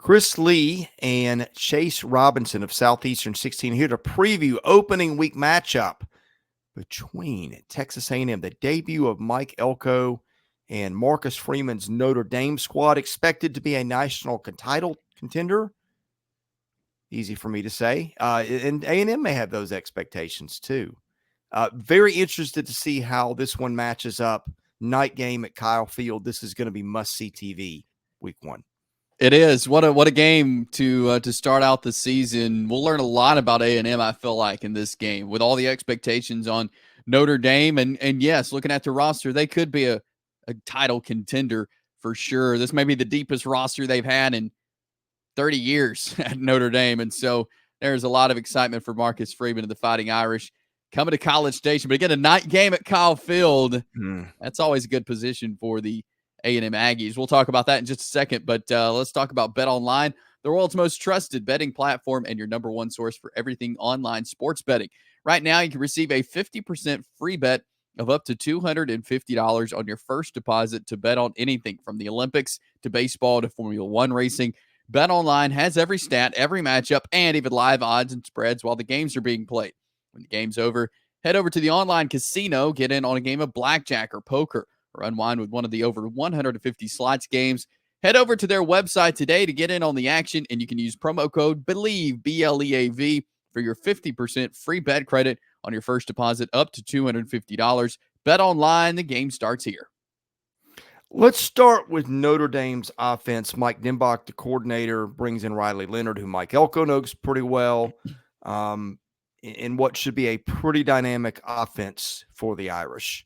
Chris Lee and Chase Robinson of Southeastern 16 here to preview opening week matchup between Texas A&M, the debut of Mike Elko and Marcus Freeman's Notre Dame squad, expected to be a national title contender. Easy for me to say. And A&M may have those expectations too. Very interested to see how this one matches up. Night game at Kyle Field. This is going to be must-see TV week one. It is. What a game to start out the season. We'll learn a lot about A&M, I feel like, in this game with all the expectations on Notre Dame. And yes, looking at the roster, they could be a title contender for sure. This may be the deepest roster they've had in 30 years at Notre Dame. And so there's a lot of excitement for Marcus Freeman and the Fighting Irish coming to College Station. But again, a night game at Kyle Field, that's always a good position for the A&M Aggies. We'll talk about that in just a second, but let's talk about Bet Online, the world's most trusted betting platform and your number one source for everything online sports betting. Right now, you can receive a 50% free bet of up to $250 on your first deposit to bet on anything from the Olympics to baseball to Formula One racing. Bet Online has every stat, every matchup, and even live odds and spreads while the games are being played. When the game's over, head over to the online casino, get in on a game of blackjack or poker, or unwind with one of the over 150 slots games. Head over to their website today to get in on the action, and you can use promo code BELIEVE, BLEAV, for your 50% free bet credit on your first deposit up to $250. Bet Online, the game starts here. Let's start with Notre Dame's offense. Mike Denbach, the coordinator, brings in Riley Leonard, who Mike Elko knows pretty well, in what should be a pretty dynamic offense for the Irish.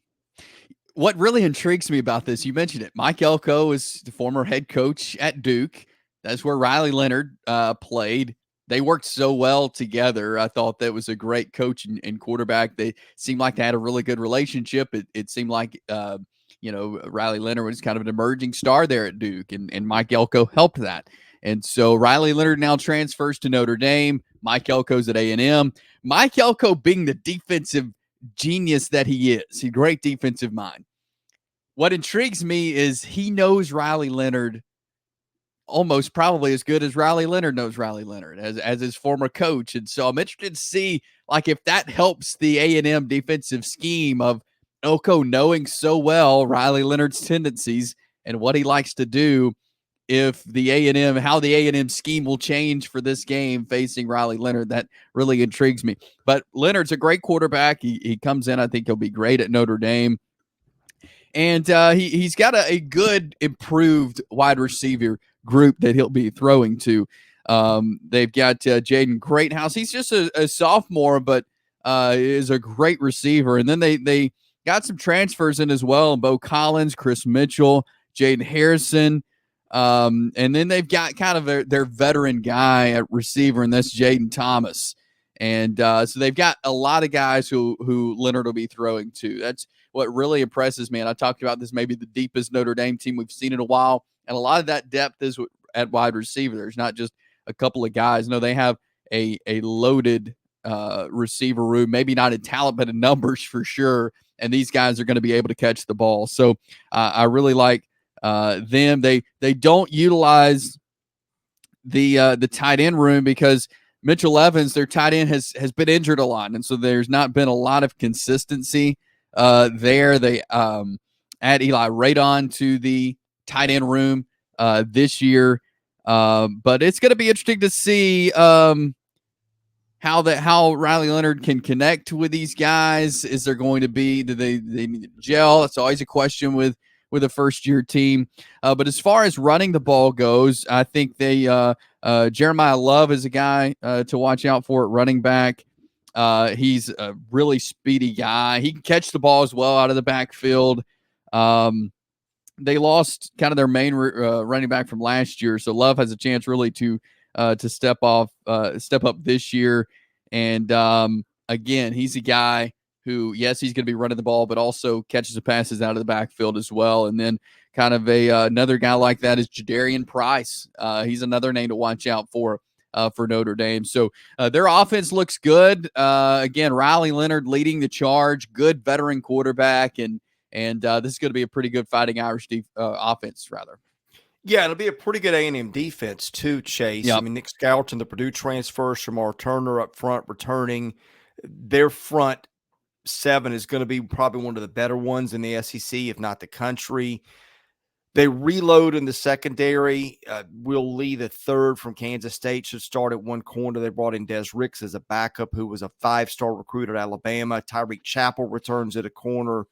What really intrigues me about this, you mentioned it, Mike Elko is the former head coach at Duke. That's where Riley Leonard played. They worked so well together. I thought that was a great coach and quarterback. They seemed like they had a really good relationship. It seemed like, Riley Leonard was kind of an emerging star there at Duke, and Mike Elko helped that. And so Riley Leonard now transfers to Notre Dame. Mike Elko's at A&M. Mike Elko being the defensive genius that he is. He's a great defensive mind. What intrigues me is he knows Riley Leonard almost probably as good as Riley Leonard knows Riley Leonard as his former coach. And so I'm interested to see if that helps the A&M defensive scheme of Elko knowing so well Riley Leonard's tendencies and what he likes to do, if how the A&M scheme will change for this game facing Riley Leonard. That really intrigues me. But Leonard's a great quarterback. He comes in. I think he'll be great at Notre Dame. And he's got a good, improved wide receiver group that he'll be throwing to. They've got Jaden Greathouse. He's just a sophomore, but is a great receiver. And then they got some transfers in as well. Bo Collins, Chris Mitchell, Jaden Harrison. And then they've got kind of their veteran guy at receiver, and that's Jaden Thomas. And so they've got a lot of guys who Leonard will be throwing to. That's what really impresses me. And I talked about this, maybe the deepest Notre Dame team we've seen in a while. And a lot of that depth is at wide receiver. There's not just a couple of guys. No, they have a loaded receiver room, maybe not in talent, but in numbers for sure. And these guys are going to be able to catch the ball. So I really like them. They don't utilize the tight end room because Mitchell Evans, their tight end, has been injured a lot, and so there's not been a lot of consistency there. They add Eli Radon to the tight end room this year, but it's going to be interesting to see how Riley Leonard can connect with these guys. Is there going to be, do they need to gel? That's always a question with a first-year team. But as far as running the ball goes, I think Jeremiah Love is a guy to watch out for at running back. He's a really speedy guy. He can catch the ball as well out of the backfield. They lost kind of their main running back from last year, so Love has a chance really to step up this year. And again, he's a guy who, yes, he's going to be running the ball, but also catches the passes out of the backfield as well. And then kind of another guy like that is Jadarian Price. He's another name to watch out for Notre Dame. So their offense looks good. Again, Riley Leonard leading the charge, good veteran quarterback, and this is going to be a pretty good Fighting Irish offense, rather. Yeah, it'll be a pretty good A&M defense too, Chase. I Yep. mean, Nic Scourton, the Purdue transfer, Shemar Turner up front returning. Their front seven is going to be probably one of the better ones in the SEC, if not the country. They reload in the secondary. Will Lee, the third from Kansas State, should start at one corner. They brought in Des Ricks as a backup, who was a 5-star recruit at Alabama. Tyreek Chappell returns at a corner.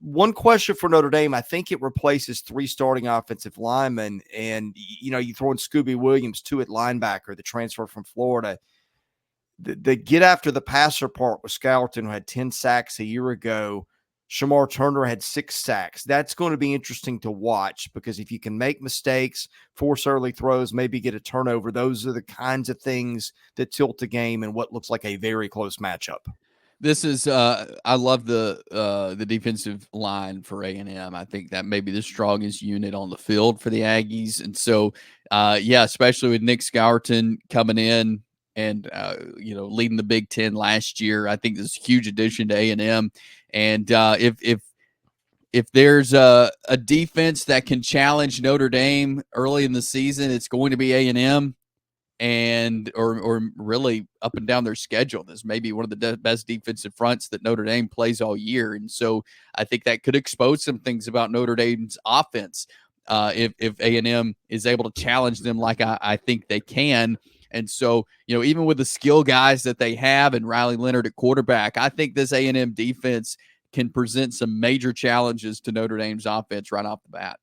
One question for Notre Dame, I think it replaces 3 starting offensive linemen. And, you throw in Scooby Williams, too, at linebacker, the transfer from Florida. The get after the passer part with Scourton, who had 10 sacks a year ago. Shemar Turner had 6 sacks. That's going to be interesting to watch, because if you can make mistakes, force early throws, maybe get a turnover, those are the kinds of things that tilt the game in what looks like a very close matchup. This is I love the defensive line for A&M. I think that may be the strongest unit on the field for the Aggies. And so especially with Nic Scourton coming in and leading the Big Ten last year, I think this is a huge addition to A&M. And if there's a defense that can challenge Notre Dame early in the season, it's going to be A&M. And or really up and down their schedule. This may be one of the best defensive fronts that Notre Dame plays all year. And so I think that could expose some things about Notre Dame's offense if A&M is able to challenge them like I think they can. And so, even with the skill guys that they have and Riley Leonard at quarterback, I think this A&M defense can present some major challenges to Notre Dame's offense right off the bat.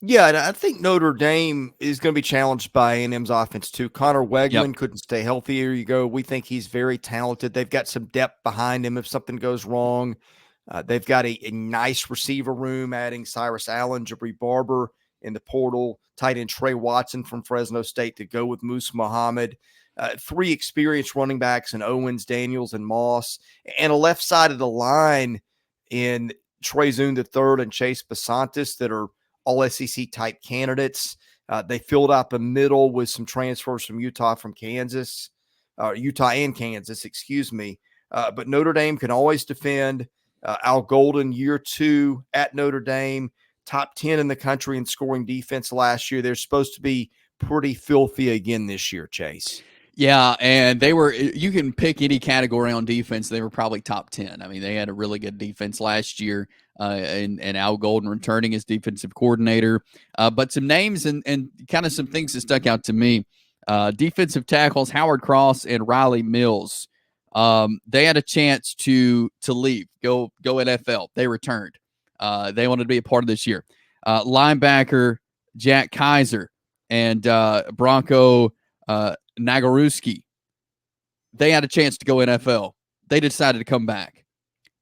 Yeah, and I think Notre Dame is going to be challenged by A&M's offense too. Connor Weigman couldn't stay healthy. Here you go. We think he's very talented. They've got some depth behind him if something goes wrong. They've got a nice receiver room, adding Cyrus Allen, Jabre Barber in the portal, tight end Tre Watson from Fresno State to go with Moose Muhammad. 3 experienced running backs in Owens, Daniels, and Moss, and a left side of the line in Zuhn the third and Chase Bisontis that are all SEC type candidates. They filled out the middle with some transfers from Utah and Kansas, excuse me. But Notre Dame can always defend. Al Golden, year 2 at Notre Dame, top 10 in the country in scoring defense last year. They're supposed to be pretty filthy again this year, Chase. Yeah, and you can pick any category on defense. They were probably top 10. I mean, they had a really good defense last year, and Al Golden returning as defensive coordinator. But some names and kind of some things that stuck out to me. Defensive tackles, Howard Cross and Riley Mills. They had a chance to leave, go NFL. They returned. They wanted to be a part of this year. Linebacker, Jack Kaiser and Bronco Nagaruski, they had a chance to go NFL. They decided to come back.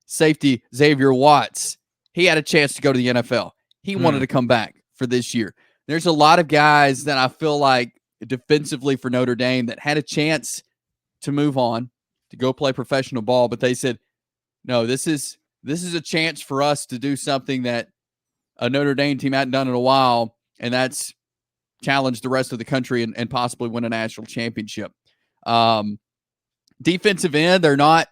Safety Xavier Watts, he had a chance to go to the NFL. He wanted to come back for this year. There's a lot of guys that I feel like defensively for Notre Dame that had a chance to move on, to go play professional ball, but they said, no, this is a chance for us to do something that a Notre Dame team hadn't done in a while, and that's challenge the rest of the country and possibly win a national championship. Defensive end, there's not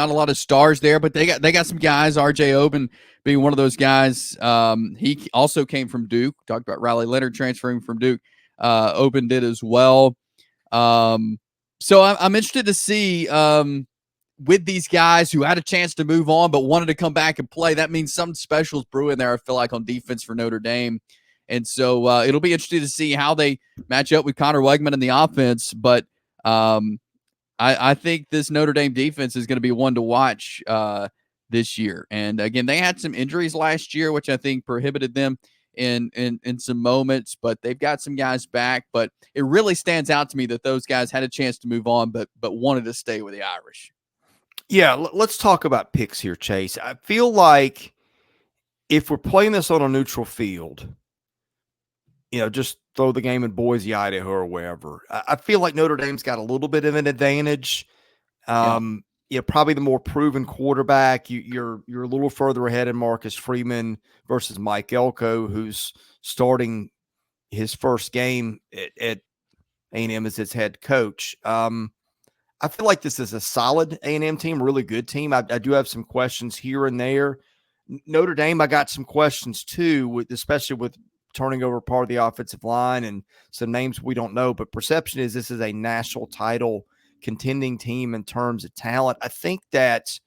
a lot of stars there, but they got some guys. RJ Oben being one of those guys. He also came from Duke. Talked about Riley Leonard transferring from Duke. Oben did as well. So I'm interested to see with these guys who had a chance to move on but wanted to come back and play. That means something special is brewing there, I feel like, on defense for Notre Dame. And so it'll be interesting to see how they match up with Connor Weigman in the offense. But I think this Notre Dame defense is going to be one to watch this year. And again, they had some injuries last year, which I think prohibited them in some moments. But they've got some guys back. But it really stands out to me that those guys had a chance to move on, but wanted to stay with the Irish. Yeah, let's talk about picks here, Chase. I feel like if we're playing this on a neutral field, just throw the game in Boise, Idaho, or wherever. I feel like Notre Dame's got a little bit of an advantage. Probably the more proven quarterback. You're a little further ahead in Marcus Freeman versus Mike Elko, who's starting his first game at A&M as its head coach. I feel like this is a solid A&M team, really good team. I do have some questions here and there. Notre Dame, I got some questions too, especially with turning over part of the offensive line and some names we don't know. But perception is this is a national title contending team in terms of talent. I think that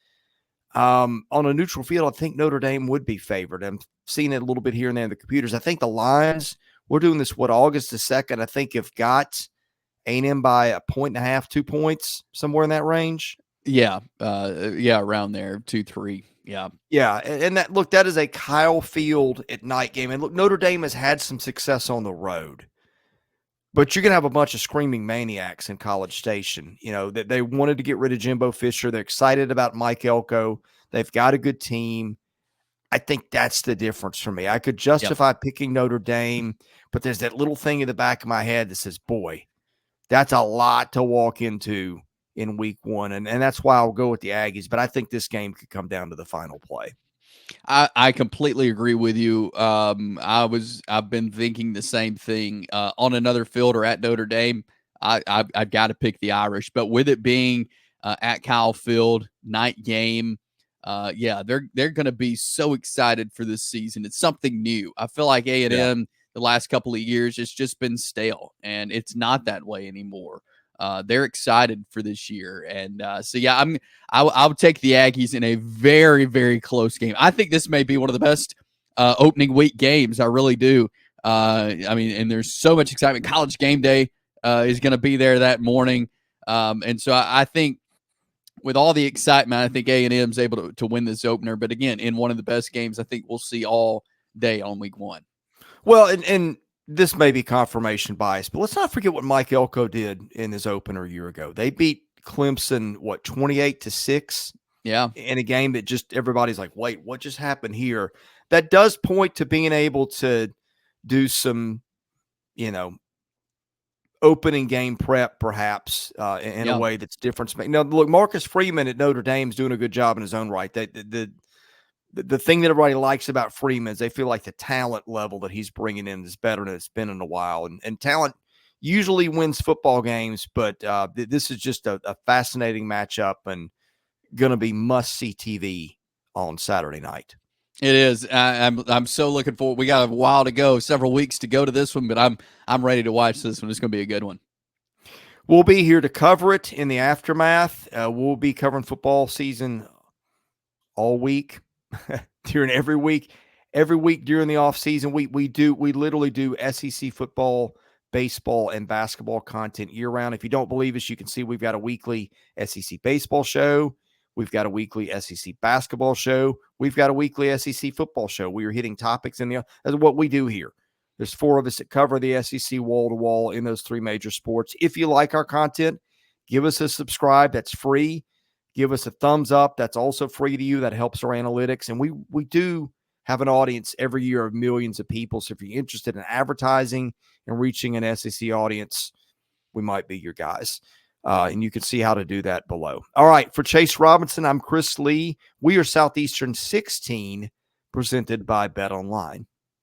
on a neutral field, I think Notre Dame would be favored. I'm seeing it a little bit here and there in the computers. I think the lines, we're doing this, August the 2nd, I think have got A&M by 1.5, 2 points, somewhere in that range. Yeah. Around there, 2-3. Yeah. Yeah. And that is a Kyle Field at night game. And look, Notre Dame has had some success on the road, but you're going to have a bunch of screaming maniacs in College Station. That they wanted to get rid of Jimbo Fisher. They're excited about Mike Elko. They've got a good team. I think that's the difference for me. I could justify picking Notre Dame, but there's that little thing in the back of my head that says, boy, that's a lot to walk into in week 1. And that's why I'll go with the Aggies. But I think this game could come down to the final play. I completely agree with you. I've been thinking the same thing on another field or at Notre Dame. I've got to pick the Irish, but with it being at Kyle Field, night game, they're going to be so excited for this season. It's something new. I feel like A&M the last couple of years, it's just been stale, and it's not that way anymore. They're excited for this year. And I would take the Aggies in a very, very close game. I think this may be one of the best opening week games. I really do. And there's so much excitement. College game day is going to be there that morning. And so I think with all the excitement, I think A&M is able to win this opener. But again, in one of the best games I think we'll see all day on week 1. Well, and this may be confirmation bias, but let's not forget what Mike Elko did in his opener a year ago. They beat Clemson, 28-6? Yeah. In a game that just everybody's like, wait, what just happened here? That does point to being able to do some, opening game prep, perhaps, in a way that's different. Look, Marcus Freeman at Notre Dame is doing a good job in his own right. The thing that everybody likes about Freeman is they feel like the talent level that he's bringing in is better than it's been in a while. And talent usually wins football games, but this is just a fascinating matchup and going to be must-see TV on Saturday night. It is. I'm so looking forward. We got a while to go, several weeks to go to this one, but I'm ready to watch this one. It's going to be a good one. We'll be here to cover it in the aftermath. We'll be covering football season all week. During every week during the off season, we literally do SEC football, baseball, and basketball content year round. If you don't believe us, you can see we've got a weekly SEC baseball show. We've got a weekly SEC basketball show. We've got a weekly SEC football show. We are hitting topics that's what we do here. There's 4 of us that cover the SEC wall to wall in those 3 major sports. If you like our content, give us a subscribe. That's free. Give us a thumbs up. That's also free to you. That helps our analytics. And we do have an audience every year of millions of people. So if you're interested in advertising and reaching an SEC audience, we might be your guys. And you can see how to do that below. All right. For Chase Robinson, I'm Chris Lee. We are Southeastern 16, presented by Bet Online.